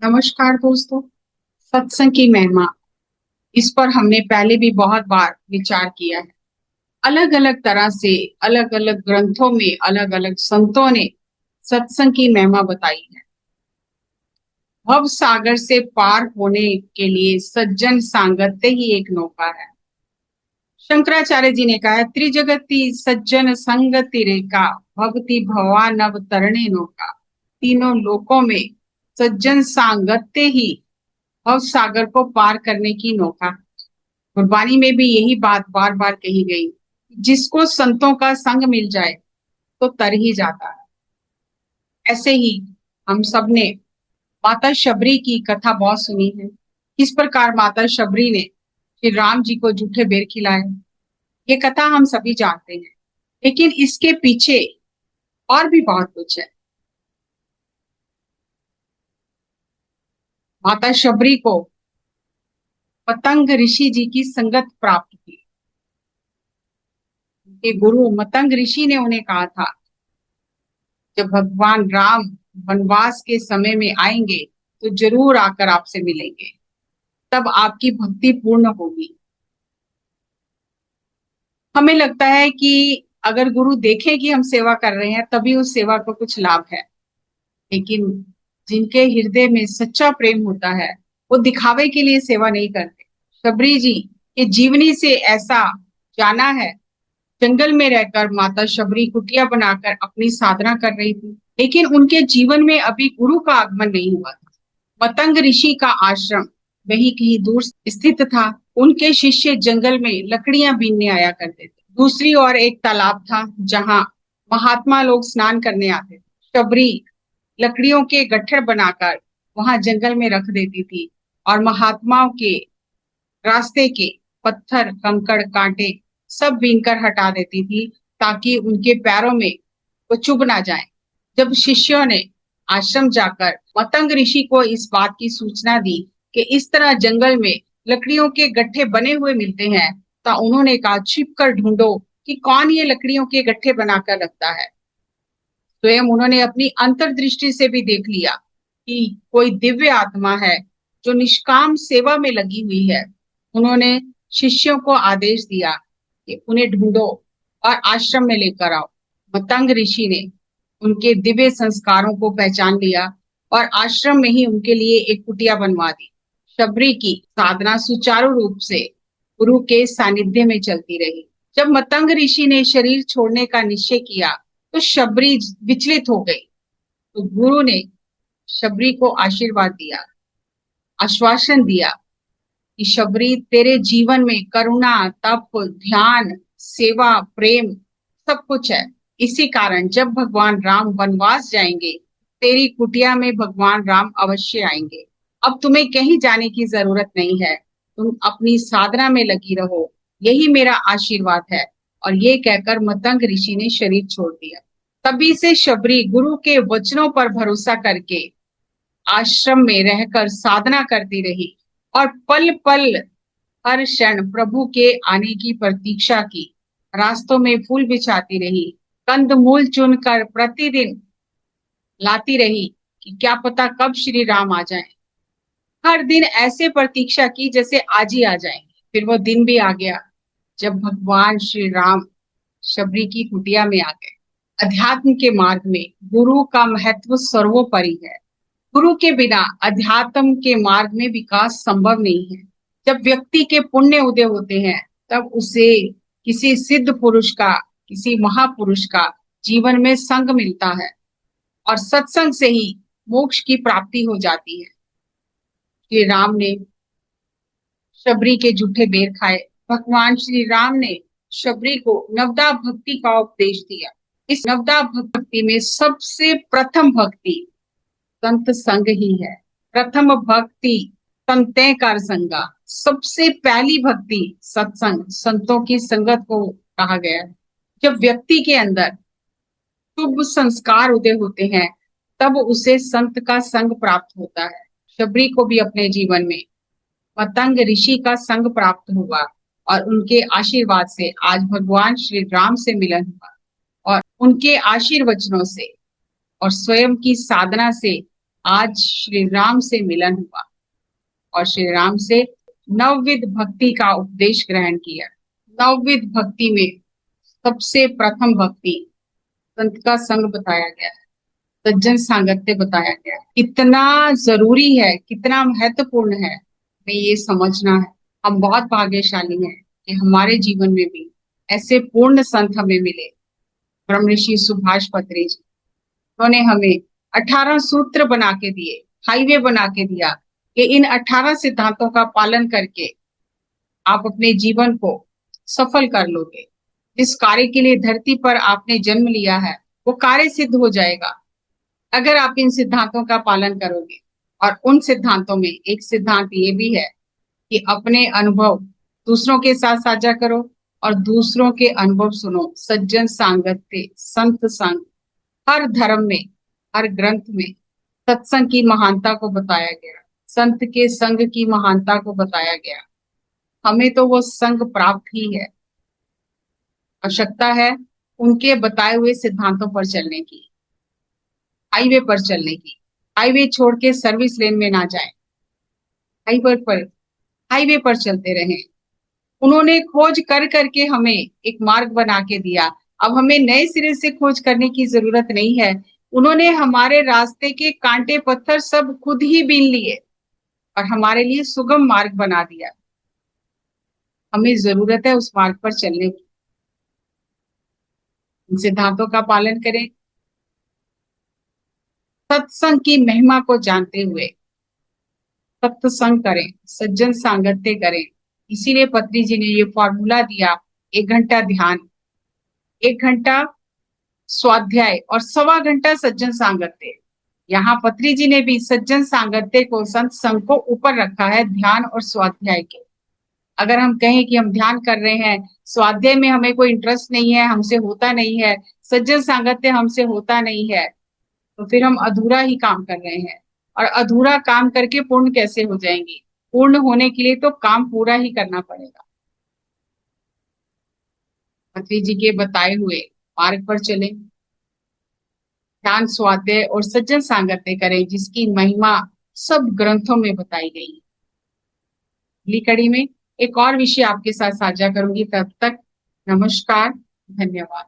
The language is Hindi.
नमस्कार दोस्तों। सत्संग की महिमा, इस पर हमने पहले भी बहुत बार विचार किया है। अलग अलग तरह से अलग अलग ग्रंथों में अलग अलग संतों ने सत्संग की महिमा बताई है। भव सागर से पार होने के लिए सज्जन सांगत्य ही एक नौका है। शंकराचार्य जी ने कहा है, त्रिजगति सज्जन संगति रेखा, भक्ति भवा नव तरणे नौका। तीनों लोकों में सज्जन सांगत्य ही भव सागर को पार करने की नौका। गुरबानी में भी यही बात बार बार कही गई, जिसको संतों का संग मिल जाए तो तर ही जाता है। ऐसे ही हम सब ने माता शबरी की कथा बहुत सुनी है। किस प्रकार माता शबरी ने श्री राम जी को जूठे बेर खिलाए, ये कथा हम सभी जानते हैं। लेकिन इसके पीछे और भी बहुत कुछ है। माता शबरी को मतंग ऋषि जी की संगत प्राप्त थी। उनके गुरु मतंग ऋषि ने उन्हें कहा था, जब भगवान राम वनवास के समय में आएंगे तो जरूर आकर आपसे मिलेंगे, तब आपकी भक्ति पूर्ण होगी। हमें लगता है कि अगर गुरु देखे कि हम सेवा कर रहे हैं तभी उस सेवा को कुछ लाभ है। लेकिन जिनके हृदय में सच्चा प्रेम होता है वो दिखावे के लिए सेवा नहीं करते। शबरी जी के जीवनी से ऐसा जाना है। जंगल में रहकर माता शबरी कुटिया बनाकर अपनी साधना कर रही थी, लेकिन उनके जीवन में अभी गुरु का आगमन नहीं हुआ था। मतंग ऋषि का आश्रम वहीं कहीं दूर स्थित था। उनके शिष्य जंगल में लकड़ियां बीनने आया करते थे। दूसरी ओर एक तालाब था जहां महात्मा लोग स्नान करने आते थे। शबरी लकड़ियों के गट्ठर बनाकर वहां जंगल में रख देती थी और महात्माओं के रास्ते के पत्थर कंकड़ कांटे सब बीनकर हटा देती थी, ताकि उनके पैरों में वो चुभ ना जाए। जब शिष्यों ने आश्रम जाकर मतंग ऋषि को इस बात की सूचना दी कि इस तरह जंगल में लकड़ियों के गट्ठे बने हुए मिलते हैं, तो उन्होंने कहा, छिप कर ढूंढो कि कौन ये लकड़ियों के गट्ठे बनाकर रखता है। स्वयं उन्होंने अपनी अंतर्दृष्टि से भी देख लिया कि कोई दिव्य आत्मा है जो निष्काम सेवा में लगी हुई है। उन्होंने शिष्यों को आदेश दिया कि उन्हें ढूंढो और आश्रम में लेकर आओ। मतंग ऋषि ने उनके दिव्य संस्कारों को पहचान लिया और आश्रम में ही उनके लिए एक कुटिया बनवा दी। शबरी की साधना सुचारू रूप से गुरु के सानिध्य में चलती रही। जब मतंग ऋषि ने शरीर छोड़ने का निश्चय किया तो शबरी विचलित हो गई। तो गुरु ने शबरी को आशीर्वाद दिया, आश्वासन दिया कि शबरी, तेरे जीवन में करुणा, तप, ध्यान, सेवा, प्रेम सब कुछ है। इसी कारण जब भगवान राम वनवास जाएंगे, तेरी कुटिया में भगवान राम अवश्य आएंगे। अब तुम्हें कहीं जाने की जरूरत नहीं है, तुम अपनी साधना में लगी रहो, यही मेरा आशीर्वाद है। और ये कहकर मतंग ऋषि ने शरीर छोड़ दिया। तभी से शबरी गुरु के वचनों पर भरोसा करके आश्रम में रहकर साधना करती रही और पल पल हर क्षण प्रभु के आने की प्रतीक्षा की। रास्तों में फूल बिछाती रही, कंद मूल चुनकर प्रतिदिन लाती रही कि क्या पता कब श्री राम आ जाएं। हर दिन ऐसे प्रतीक्षा की जैसे आज ही आ जाएंगे। फिर वो दिन भी आ गया जब भगवान श्री राम शबरी की कुटिया में आ गए। अध्यात्म के मार्ग में गुरु का महत्व सर्वोपरि है। गुरु के बिना अध्यात्म के मार्ग में विकास संभव नहीं है। जब व्यक्ति के पुण्य उदय होते हैं तब उसे किसी सिद्ध पुरुष का, किसी महापुरुष का जीवन में संग मिलता है और सत्संग से ही मोक्ष की प्राप्ति हो जाती है। श्री राम ने शबरी के जूठे बेर खाए। भगवान श्री राम ने शबरी को नवदा भक्ति का उपदेश दिया। इस नवदा भक्ति में सबसे प्रथम भक्ति संत संग ही है। प्रथम भक्ति संते कर संगा, सबसे पहली भक्ति सत्संग, संतों की संगत को कहा गया है। जब व्यक्ति के अंदर शुभ संस्कार उदय होते हैं तब उसे संत का संग प्राप्त होता है। शबरी को भी अपने जीवन में मतंग ऋषि का संग प्राप्त हुआ और उनके आशीर्वाद से आज भगवान श्री राम से मिलन हुआ। और उनके आशीर्वचनों से और स्वयं की साधना से आज श्री राम से मिलन हुआ और श्री राम से नवविध भक्ति का उपदेश ग्रहण किया। नवविध भक्ति में सबसे प्रथम भक्ति संत का संग बताया गया है, सज्जन सांगत्य बताया गया है। कितना जरूरी है, कितना महत्वपूर्ण है, हमें ये समझना है। हम बहुत भाग्यशाली हैं कि हमारे जीवन में भी ऐसे पूर्ण संत हमें मिले। ब्रह्म ऋषि सुभाष पत्री जी, उन्होंने हमें 18 सूत्र बना के दिए, हाईवे बना के दिया कि इन 18 सिद्धांतों का पालन करके आप अपने जीवन को सफल कर लोगे। जिस कार्य के लिए धरती पर आपने जन्म लिया है वो कार्य सिद्ध हो जाएगा अगर आप इन सिद्धांतों का पालन करोगे। और उन सिद्धांतों में एक सिद्धांत ये भी है कि अपने अनुभव दूसरों के साथ साझा करो और दूसरों के अनुभव सुनो। सज्जन सांगत्य, संत संग, हर धर्म में, हर ग्रंथ में सत्संग की महानता को बताया गया, संत के संग की महानता को बताया गया। हमें तो वो संग प्राप्त ही है। आवश्यकता है उनके बताए हुए सिद्धांतों पर चलने की, हाईवे पर चलने की। हाईवे छोड़ के सर्विस लेन में ना जाए, हाईवे पर चलते रहें। उन्होंने खोज कर करके हमें एक मार्ग बना के दिया। अब हमें नए सिरे से खोज करने की जरूरत नहीं है। उन्होंने हमारे रास्ते के कांटे पत्थर सब खुद ही बीन लिए और हमारे लिए सुगम मार्ग बना दिया। हमें जरूरत है उस मार्ग पर चलने की। इन सिद्धांतों का पालन करें, सत्संग की महिमा को जानते हुए सत्संग करें, सज्जन सांगत्य करें। इसीलिए पत्री जी ने ये फॉर्मूला दिया, 1 घंटा ध्यान, 1 घंटा स्वाध्याय और 1.25 घंटा सज्जन सांगत्य। यहाँ पत्री जी ने भी सज्जन सांगत्य को, संत संग को ऊपर रखा है ध्यान और स्वाध्याय के। अगर हम कहें कि हम ध्यान कर रहे हैं, स्वाध्याय में हमें कोई इंटरेस्ट नहीं है, हमसे होता नहीं है, सज्जन सांगत्य हमसे होता नहीं है, तो फिर हम अधूरा ही काम कर रहे हैं। और अधूरा काम करके पूर्ण कैसे हो जाएंगे? पूर्ण होने के लिए तो काम पूरा ही करना पड़ेगा। पत्री जी के बताए हुए मार्ग पर चलें, ध्यान, स्वाध्याय और सज्जन सांगत्य करें, जिसकी महिमा सब ग्रंथों में बताई गई। अगली कड़ी में एक और विषय आपके साथ साझा करूंगी। तब तक नमस्कार, धन्यवाद।